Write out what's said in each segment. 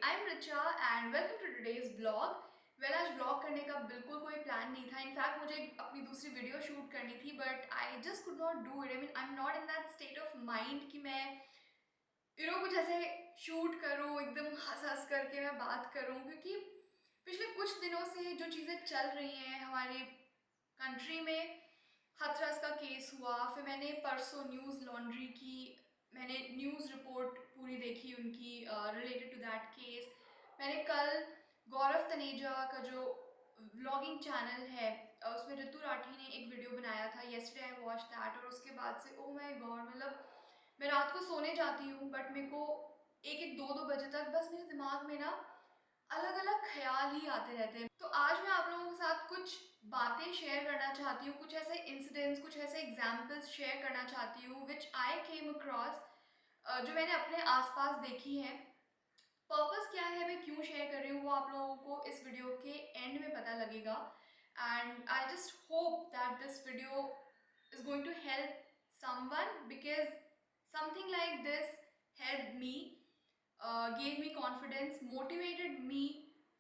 I am Richa and welcome to today's blog. आज blog करने का बिल्कुल कोई प्लान नहीं था। इनफैक्ट मुझे अपनी दूसरी वीडियो शूट करनी थी but I just could not do it. I am not in that state of mind कि मैं कुछ ऐसे शूट करूँ, एकदम हंस हंस करके मैं बात करूँ, क्योंकि पिछले कुछ दिनों से जो चीज़ें चल रही हैं हमारे कंट्री में, हाथरस का केस हुआ, फिर मैंने परसों न्यूज़ लॉन्ड्री की मैंने न्यूज़ रिपोर्ट पूरी देखी उनकी रिलेटेड टू दैट केस। मैंने कल गौरव तनेजा का जो व्लॉगिंग चैनल है उसमें ऋतु राठी ने एक वीडियो बनाया था, येस्टरडे आई वॉच दैट। और उसके बाद से ओ माय गॉड, मतलब मैं रात को सोने जाती हूँ बट मेरे को एक एक दो दो बजे तक बस मेरे दिमाग में ना अलग अलग ख्याल ही आते रहते हैं। तो आज मैं आप लोगों के साथ कुछ बातें शेयर करना चाहती हूँ, कुछ ऐसे इंसिडेंट्स, कुछ ऐसे एग्जाम्पल्स शेयर करना चाहती हूँ विच आई केम अक्रॉस, जो मैंने अपने आसपास देखी हैं। पर्पस क्या है, मैं क्यों शेयर कर रही हूँ, वो आप लोगों को इस वीडियो के एंड में पता लगेगा। And I just hope that this video is going to help someone because something like this helped me, gave me confidence, motivated me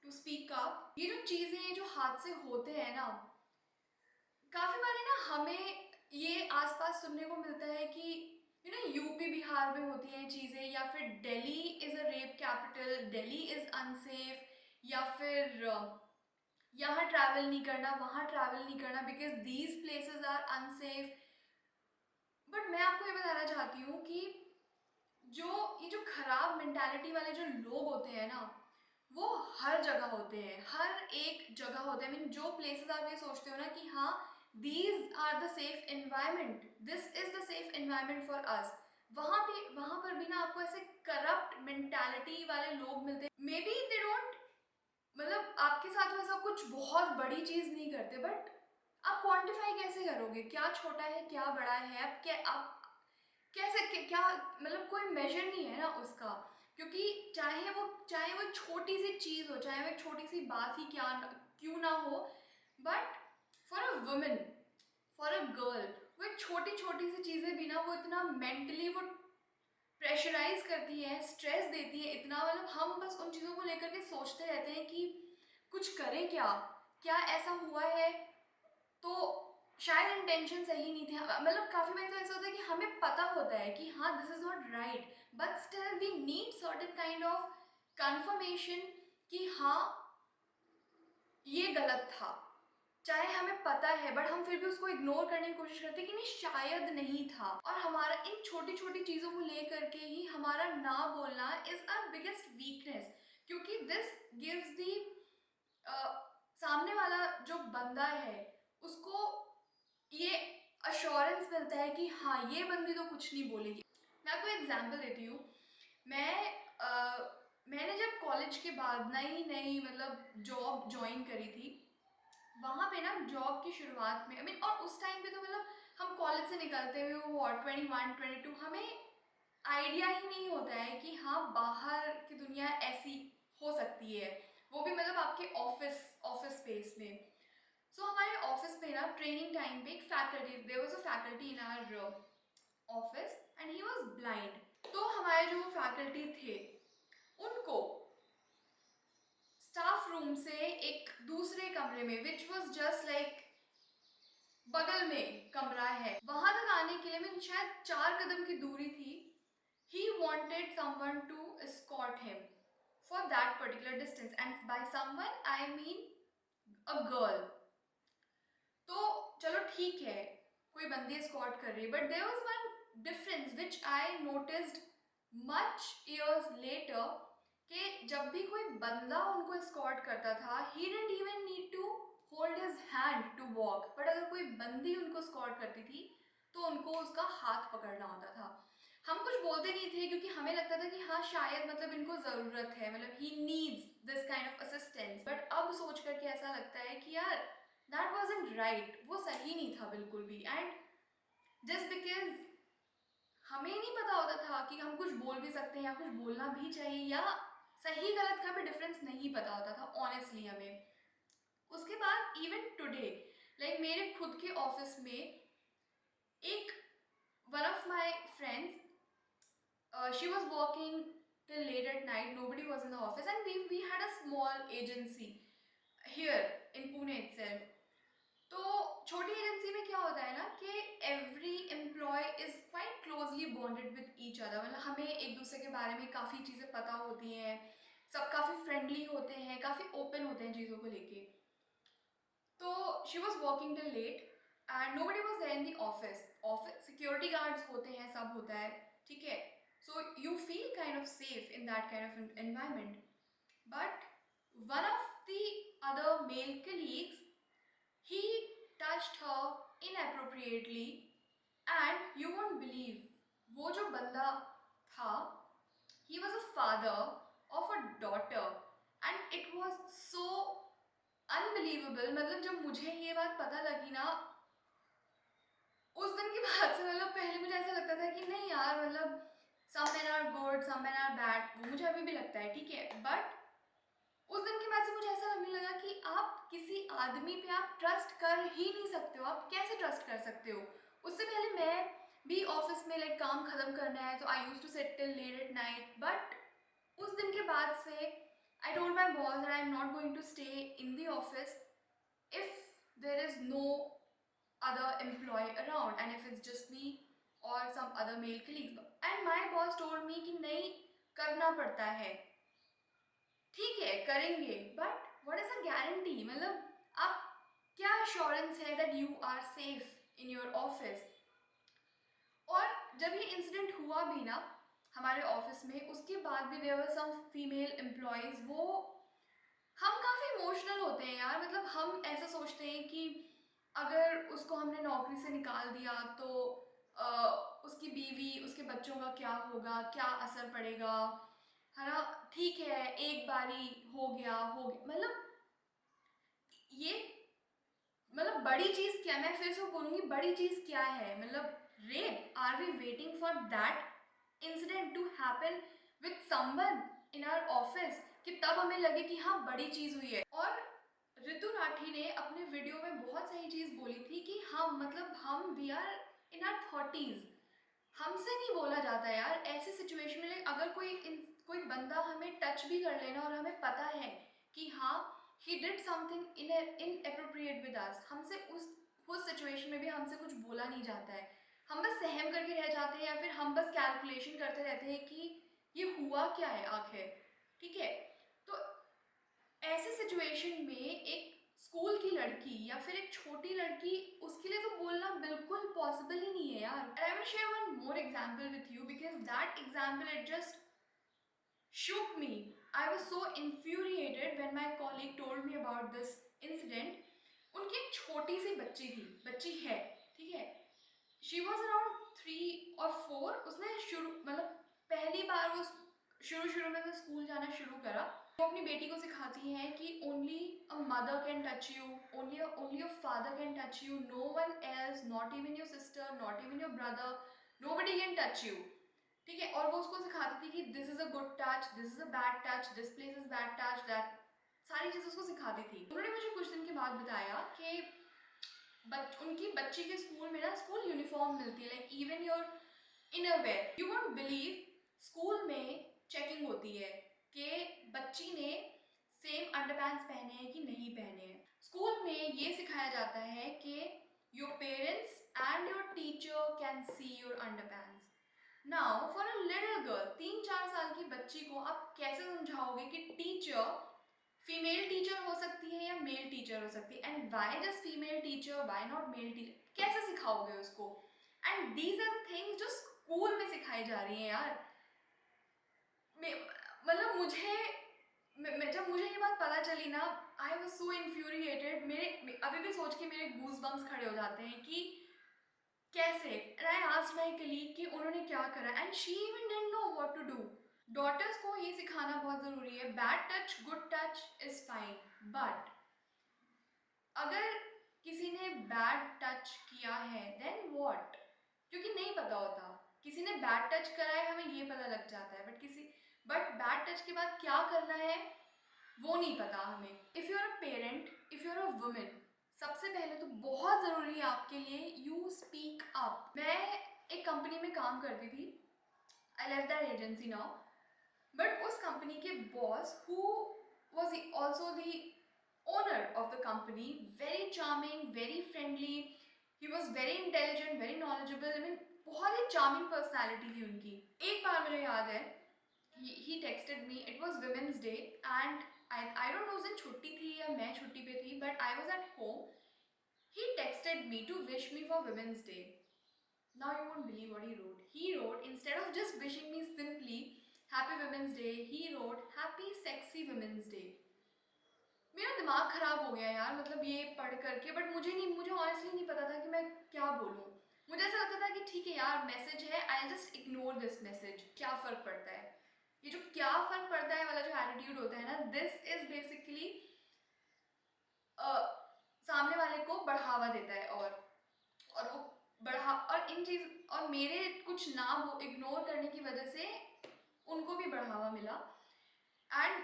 to speak up। ये जो चीज़ें जो हादसे होते हैं ना, काफ़ी बारी ना हमें ये आसपास सुनने को मिलता है कि यूपी बिहार में होती हैं चीज़ें, या फिर Delhi is a rape capital, Delhi is unsafe, या फिर यहाँ ट्रैवल नहीं करना, वहाँ ट्रैवल नहीं करना because these places are unsafe. But मैं आपको ये बताना चाहती हूँ कि ये जो खराब मेंटालिटी वाले जो लोग होते हैं ना, वो हर जगह होते हैं, हर एक जगह होते हैं। जो प्लेसेस आप ये सोचते हो ना कि हाँ these are the safe environment, this is the safe environment for us, वहाँ पर भी ना आपको ऐसे करप्ट मेंटालिटी वाले लोग मिलते हैं। मे बी दे डोंट, मतलब आपके साथ वो ऐसा कुछ बहुत बड़ी चीज़ नहीं करते, बट आप क्वांटिफाई कैसे करोगे क्या छोटा है क्या बड़ा है? आप कैसे क्या, मतलब कोई मेजर नहीं है ना उसका, क्योंकि चाहे वो छोटी सी चीज़ हो, चाहे वो एक छोटी सी बात ही क्यों ना हो, but for a women, for a girl, वो एक छोटी छोटी सी चीज़ें भी ना वो इतना मेंटली वो प्रेशराइज करती है, स्ट्रेस देती है इतना, मतलब हम बस उन चीज़ों को लेकर के सोचते रहते हैं कि कुछ करें क्या, क्या ऐसा हुआ है तो शायद इंटेंशन सही नहीं थी। मतलब काफ़ी बार तो ऐसा होता है कि हमें पता होता है कि हाँ this is not right, but still we need certain kind of confirmation कि हाँ ये गलत था। चाहे हमें पता है बट हम फिर भी उसको इग्नोर करने की कोशिश करते हैं कि नहीं शायद नहीं था। और हमारा इन छोटी छोटी चीज़ों को लेकर के ही हमारा ना बोलना इज़ आवर बिगेस्ट वीकनेस, क्योंकि दिस गिव्स दी सामने वाला जो बंदा है उसको ये अश्योरेंस मिलता है कि हाँ ये बंदी तो कुछ नहीं बोलेगी। मैं आपको एग्जांपल देती हूँ। मैंने जब कॉलेज के बाद नई नई मतलब जॉब ज्वाइन करी थी, वहाँ पे ना जॉब की शुरुआत में और उस टाइम पे तो मतलब हम कॉलेज से निकलते हुए वो 21-22, हमें आइडिया ही नहीं होता है कि हाँ बाहर की दुनिया ऐसी हो सकती है, वो भी मतलब आपके ऑफिस स्पेस में। सो हमारे ऑफिस में ना ट्रेनिंग टाइम पे एक faculty, there was a faculty in our office and he was blind. तो हमारे जो फैकल्टी थे उनको स्टाफ रूम से एक दूसरे कमरे में, विच वाज जस्ट लाइक बगल में कमरा है, वहां तक आने के लिए मैं शायद 4 कदम की दूरी थी, he wanted someone to escort him for that particular distance, and by someone I mean a girl। तो चलो ठीक है कोई बंदी एस्कॉर्ट कर रही है, but there was one difference which I noticed much years later, कि जब भी कोई बंदा उनको एस्कॉर्ट करता था he didn't even need to hold his hand to walk, but अगर कोई बंदी उनको एस्कॉर्ट करती थी तो उनको उसका हाथ पकड़ना होता था। हम कुछ बोलते नहीं थे क्योंकि हमें लगता था कि हाँ शायद मतलब इनको ज़रूरत है, मतलब he needs this kind of assistance. But अब सोच करके ऐसा लगता है कि यार दैट वॉजंट राइट, वो सही नहीं था बिल्कुल भी। एंड जस्ट बिकॉज हमें नहीं पता होता था कि हम कुछ बोल भी सकते हैं या कुछ बोलना भी चाहिए, या सही गलत का भी डिफरेंस नहीं पता होता था ऑनेस्टली हमें। उसके बाद इवन टुडे लाइक मेरे खुद के ऑफिस में एक one of my friends, she was working till late at night. Nobody was in the office, and we had a small agency here in Pune itself. तो छोटी एजेंसी में क्या होता है ना कि every employee is quite closely bonded with each other, मतलब हमें एक दूसरे के बारे में काफ़ी चीज़ें पता होती हैं, सब काफ़ी फ्रेंडली होते हैं, काफ़ी ओपन होते हैं चीज़ों को लेके. तो she was working till late and nobody was there in the office. Office security guards होते हैं, सब होता है, ठीक है. So you feel kind of safe in that kind of environment. But one of the other male colleagues, he touched her inappropriately and you won't believe, वो जो बंदा था, he was a father of a daughter and it was so unbelievable. मतलब जब मुझे ये बात पता लगी ना उस दिन के बाद से, मतलब पहले मुझे ऐसा लगता था कि नहीं यार, मतलब some men are good, some men are bad, वो मुझे अभी भी लगता है, ठीक है. बट उस दिन के बाद से मुझे ऐसा लगने लगा कि आप किसी आदमी पे आप ट्रस्ट कर ही नहीं सकते हो. आप कैसे ट्रस्ट कर सकते हो? उससे पहले मैं भी ऑफिस में लाइक काम ख़त्म करना है, तो I use to sit till late at night. But उस दिन के बाद से I told my boss that I am not going to stay in the office if there is no other employee around and if it's just me or some other male colleagues. And my boss told me कि नहीं, करना पड़ता है, ठीक है करेंगे, but what is a guarantee? मतलब आप क्या एश्योरेंस है that you are safe in your office? और जब ये इंसिडेंट हुआ भी ना हमारे ऑफिस में, उसके बाद भी there were some female employees, वो हम काफ़ी इमोशनल होते हैं यार. मतलब हम ऐसा सोचते हैं कि अगर उसको हमने नौकरी से निकाल दिया तो उसकी बीवी, उसके बच्चों का क्या होगा, क्या असर पड़ेगा, है ना. ठीक है, एक बारी हो गया, मतलब ये, मतलब बड़ी चीज़ क्या, मैं फिर से बोलूँगी, बड़ी चीज़ क्या है? मतलब rape, are we waiting for that incident to happen with someone in our office कि तब हमें लगे कि हाँ बड़ी चीज़ हुई है? और ऋतु राठी ने अपने वीडियो में बहुत सही चीज़ बोली थी कि हम, मतलब हम we are in are 30s, हमसे नहीं बोला जाता यार ऐसी सिचुएशन में. अगर कोई बंदा हमें टच भी कर लेना और हमें पता है कि हाँ he did something inappropriate with us, हमसे उस सिचुएशन में भी हमसे कुछ बोला नहीं जाता है. हम बस सहम करके रह जाते हैं या फिर हम बस कैलकुलेशन करते रहते हैं कि ये हुआ क्या है आखिर, ठीक है. तो ऐसे सिचुएशन में एक स्कूल की लड़की या फिर एक छोटी लड़की, उसके लिए तो बोलना बिल्कुल पॉसिबल ही नहीं है यार. I will share one more example with you because that example it just shook me. I was so infuriated when my colleague told me about this incident. उनकी एक छोटी सी बच्ची है, ठीक है. शी वॉज अराउंड 3 और 4. उसने मतलब पहली बार वो शुरू में स्कूल जाना शुरू करा. वो अपनी बेटी को सिखाती हैं कि only a mother can touch you, only your father can touch you, no one else, not even your sister, not even your brother, nobody can touch you, ठीक है. और वो उसको सिखाती थी कि this is a good touch, this is a bad touch, this place is bad touch, that सारी चीज़ें उसको सिखाती थी. उन्होंने मुझे कुछ दिन के बाद बताया कि उनकी बच्ची के स्कूल में ना स्कूल यूनिफॉर्म मिलती है, like even your innerwear. You won't believe, school में चेकिंग होती है कि बच्ची ने सेम अंडरपैंट्स पहने हैं कि नहीं पहने हैं. स्कूल में ये सिखाया जाता है कि your parents and your teacher can see your underpants. Now for a little girl, 3-4 साल की बच्ची को आप कैसे समझाओगे कि टीचर फीमेल टीचर हो सकती है या मेल टीचर हो सकती है, and why just female teacher, why not male teacher? कैसे सिखाओगे उसको? And these are the things जो स्कूल में सिखाई जा रही हैं यार. मतलब जब मुझे ये बात पता चली ना, आई वॉज सो इन्फ्यूरिएटेड. अभी भी सोच के मेरे गूज बम्स खड़े हो जाते हैं कि कैसे. And I asked my colleague कि उन्होंने क्या करा, and she even didn't know what to do. Daughters को ये सिखाना बहुत ज़रूरी है. Bad touch, good touch is fine, but अगर किसी ने बैड टच किया है देन व्हाट? क्योंकि नहीं पता होता. किसी ने बैड टच करा है हमें ये पता लग जाता है, बट बैड टच के बाद क्या करना है वो नहीं पता हमें. If you are a parent, if you are a women, सबसे पहले तो बहुत ज़रूरी है आपके लिए यू स्पीक अप. मैं एक कंपनी में काम करती थी. I left that agency now. But उस कंपनी के boss who was also the owner of the company, very charming, very friendly, he was very intelligent, very knowledgeable, I mean बहुत ही charming personality थी उनकी। एक बार मुझे याद है, he texted me, it was women's day, and I don't know उस दिन छुट्टी थी या मैं छुट्टी पे थी, but I was at home. He texted me to wish me for women's day. Now you won't believe what he wrote, instead of just wishing me simply happy women's day, he wrote happy sexy women's day. मेरा दिमाग खराब हो गया यार, मतलब ये पढ़ करके, बट मुझे ऑनेस्टली नहीं पता था कि मैं क्या बोलूँ। मुझे ऐसा लगता था कि ठीक है यार, मैसेज है, I just ignore this message, क्या फ़र्क पड़ता है। ये जो क्या फ़र्क पड़ता है वाला जो एटीट्यूड होता है ना, दिस इज़ बेसिकली सामने वाले को बढ़ावा देता है, और वो बढ़ा, और इन चीज़, और मेरे कुछ ना वो इग्नोर करने की वजह से उनको भी बढ़ावा मिला। एंड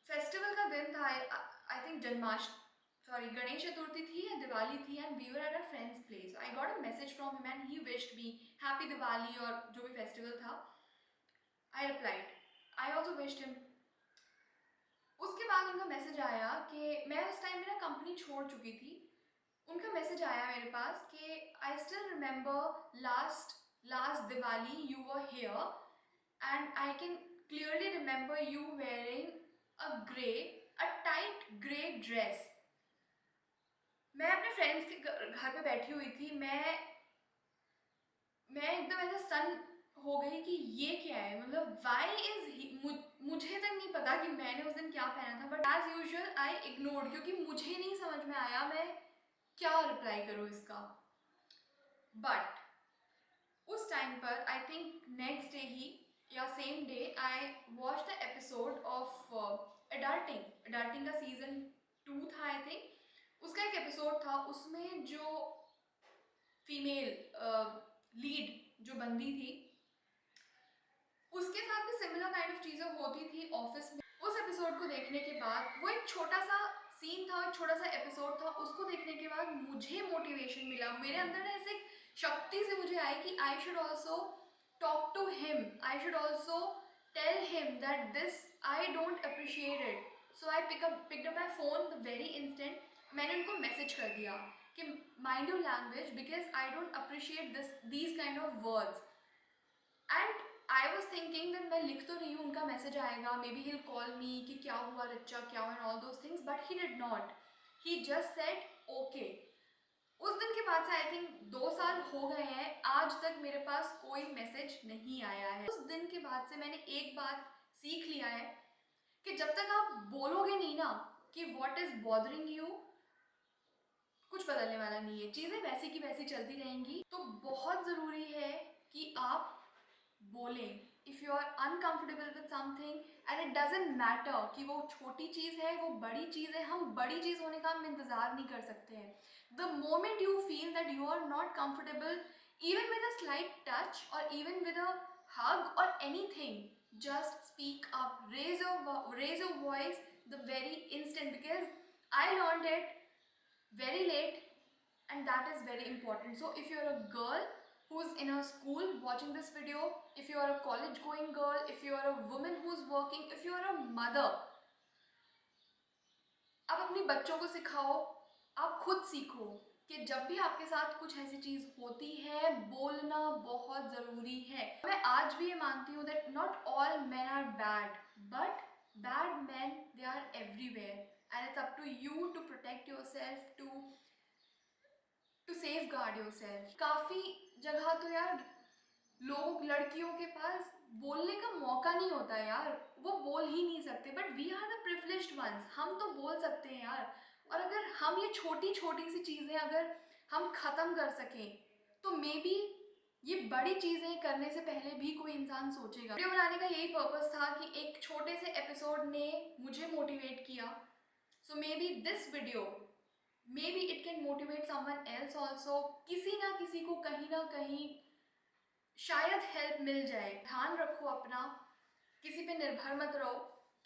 फेस्टिवल का दिन था, आई थिंक गणेश चतुर्थी थी या दिवाली थी, and we were at a friend's place. I got a message from him and he wished me happy Diwali, और जो भी फेस्टिवल था, I replied, I also wished him. उसके बाद उनका मैसेज आया कि मैं उस टाइम मेरा कंपनी छोड़ चुकी थी। उनका मैसेज आया मेरे पास कि I still remember last Diwali you were here, and I can clearly remember you wearing a tight grey dress. मैं अपने फ्रेंड्स के घर पे बैठी हुई थी, मैं एकदम ऐसा सन हो गई कि ये क्या है, मतलब वाई इज, मुझे तक नहीं पता कि मैंने उस दिन क्या पहना था, but as usual I ignored, क्योंकि मुझे नहीं समझ में आया मैं क्या रिप्लाई करूँ इसका। बट उस टाइम पर आई थिंक नेक्स्ट डे ही या same day I watch the episode of adulting का सीजन 2 था आई थिंक। उसका एक एपिसोड था, उसमें जो फीमेल लीड जो बंदी थी, उसके साथ भी सिमिलर काइंड ऑफ चीज़ें होती थी ऑफिस में। उस एपिसोड को देखने के बाद, वो एक छोटा सा सीन था, एक छोटा सा एपिसोड था, उसको देखने के बाद मुझे मोटिवेशन मिला, मेरे अंदर ना ऐसे शक्ति से मुझे आई कि I should also talk to him, I should also tell him that this I don't appreciate it. So I picked up my phone the very instant, मैंने उनको मैसेज कर दिया कि mind your language, because I don't appreciate these kind of words. And I was thinking that मैं लिख तो रही हूँ, उनका मैसेज आएगा, मे बी हिल कॉल मी कि क्या हुआ रिचा, क्या हुआ, and all those things, but he did not, he just said okay. उस दिन के बाद से आई थिंक 2 साल हो गए हैं, आज तक मेरे पास कोई मैसेज नहीं आया है। उस दिन के बाद से मैंने एक बात सीख लिया है कि जब तक आप बोलोगे नहीं ना कि वॉट इज बॉदरिंग यू, कुछ बदलने वाला नहीं है, चीज़ें वैसी की वैसी चलती रहेंगी। तो बहुत ज़रूरी है कि आप बोलें। If you are uncomfortable with something, and it doesn't matter कि वो छोटी चीज़ है, वो बड़ी चीज़ है, हम बड़ी चीज़ होने का हम इंतज़ार नहीं कर सकते हैं। The moment you feel that you are not comfortable, even with a slight touch or even with a hug or anything, just speak up, raise your voice the very instant, because I learned it very late, and that is very important. So if you're a girl who's in a school watching this video, if you are a college going girl, if you are a woman who's working, if you are a mother, आप अपनी बच्चों को सिखाओ, आप खुद सीखो कि जब भी आपके साथ कुछ ऐसी चीज़ होती है, बोलना बहुत ज़रूरी है। मैं आज भी ये मानती हूँ that not all men are bad, but bad men, they are everywhere, and it's up to you to protect yourself, to safeguard yourself. काफ़ी जगह तो यार लड़कियों के पास बोलने का मौका नहीं होता यार, वो बोल ही नहीं सकते, but we are the privileged ones, हम तो बोल सकते हैं यार। और अगर हम ये छोटी छोटी सी चीज़ें अगर हम ख़त्म कर सकें, तो मे बी ये बड़ी चीज़ें करने से पहले भी कोई इंसान सोचेगा। वीडियो बनाने का यही पर्पस था कि एक छोटे से एपिसोड ने मुझे मोटिवेट किया, so maybe this video, maybe it can motivate someone else also. किसी ना किसी को कहीं ना कहीं शायद हेल्प मिल जाए। ध्यान रखो अपना, किसी पे निर्भर मत रहो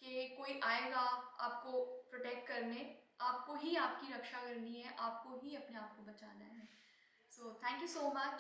कि कोई आएगा आपको प्रोटेक्ट करने, आपको ही आपकी रक्षा करनी है, आपको ही अपने आप को बचाना है। So thank you so much.